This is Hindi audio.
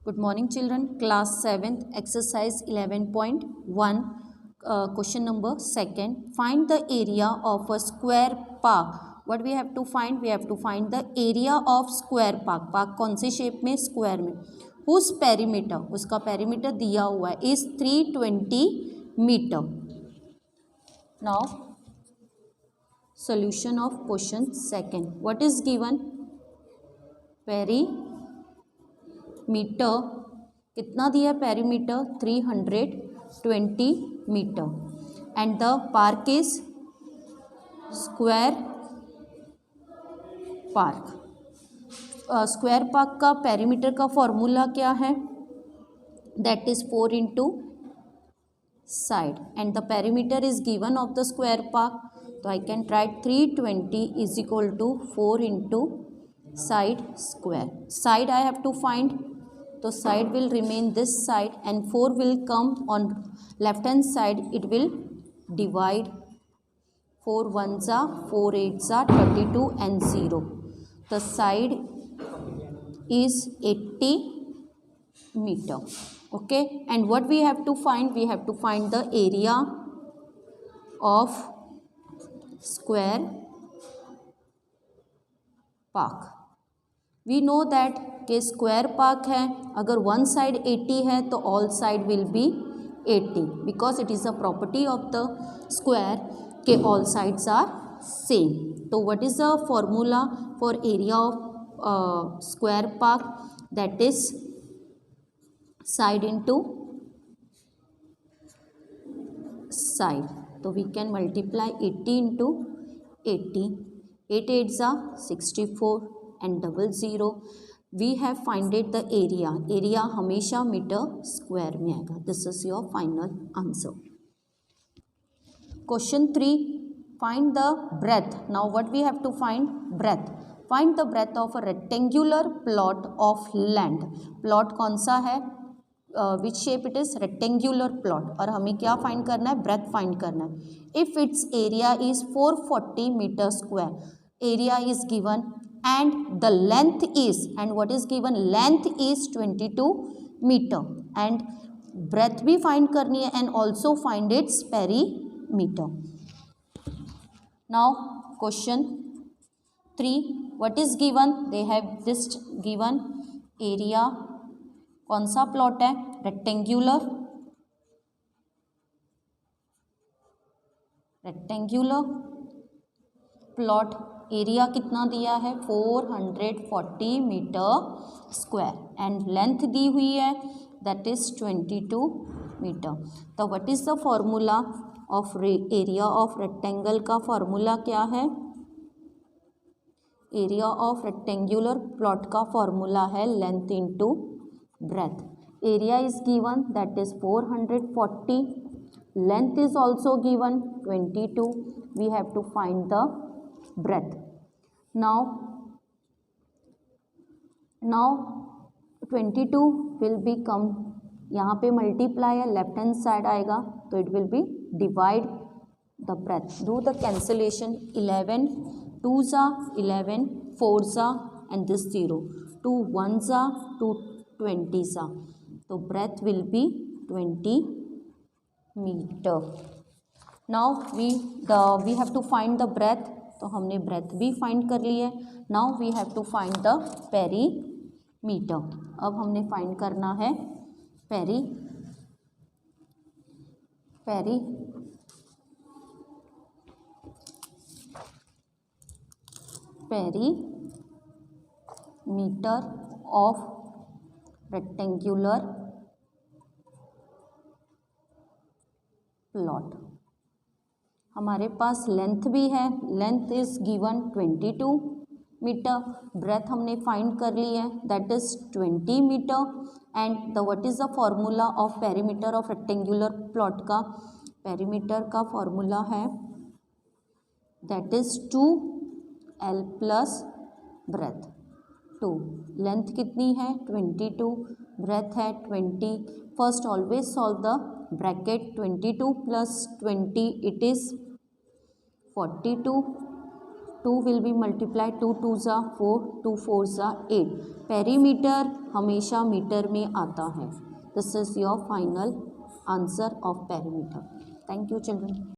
Good morning, children. Class 7th, exercise 11.1, question number 2nd. Find the area of a square park. What we have to find? We have to find the area of square park. Park कौन से शेप में? स्क्वायर में. Whose perimeter? उसका perimeter दिया हुआ है is 320 meter. Now, solution of question 2nd. What is given? Metre कितना दिया है? Perimeter 320 metre and the park is square park. Square park का पेरीमीटर का फॉर्मूला क्या है? That is 4 into side and the perimeter is given of the square park. तो I can write 320 is equal to 4 into side square. Side I have to find. So side will remain this side and 4 will come on left hand side. It will divide 4 1s are 4 8s are 32 and 0. The side is 80 meter. Okay, and what we have to find? We have to find the area of square park. We know that कि स्क्वायर पार्क है, अगर वन साइड 80 है तो all side will be 80 because it is a property of the square के ऑल साइड्स आर सेम. तो what is the formula for area of square park? That is side into side. तो we can multiply 80 into 80. 8 8s are 64 and double 0. We have finded the area. Area हमेशा मीटर स्क्वायर में आएगा. This is your final answer. Question 3. Find the breadth. Now what we have to find? Breadth. Find the breadth of a rectangular plot of land. Plot कौन सा है? Which shape it is? Rectangular plot. और हमें क्या find करना है? Breadth find करना है. If its area is 440 meter square. Area is given and the length is, and what is given? Length is 22 meter and breadth भी find करनी है and also find its perimeter. Now question 3. What is given? They have just given area. कौन सा प्लॉट है? रेक्टेंगुलर. प्लॉट एरिया कितना दिया है? 440 मीटर स्क्वायर एंड लेंथ दी हुई है दैट इज 22 मीटर. तो what is the formula of area of rectangle का फॉर्मूला क्या है? एरिया ऑफ रेक्टेंगुलर प्लॉट का फॉर्मूला है length into breadth. Area is given that is 440. Length is also given 22. We have to find the breadth. Now 22 will become, यहाँ पे मल्टीप्लाई है, लेफ्ट हैंड साइड आएगा तो it will be divide the breadth. Do the cancellation. 11 2s are 11, 4s are and this 0. 2 1s are 2 20s are. तो breadth will be 20 meter. Now we have to find the breadth. तो हमने breadth भी find कर ली है. Now we have to find the perimeter. अब हमने find करना है perimeter of रेक्टेंगुलर प्लॉट. हमारे पास लेंथ भी है. Length is given 22 metre. Breadth हमने फाइंड कर ली है that is 20 metre and the what is the formula of perimeter of rectangular plot का? पेरीमीटर का फॉर्मूला है that is 2l plus breadth. 2 length कितनी है? 22. ब्रेथ है 20. First always solve the bracket. 22 plus 20 it is 42 2 will be multiplied, 2 2 जा 4, 2 4 जा 8. पेरीमीटर हमेशा मीटर में आता है. This is your final answer of perimeter. Thank you children.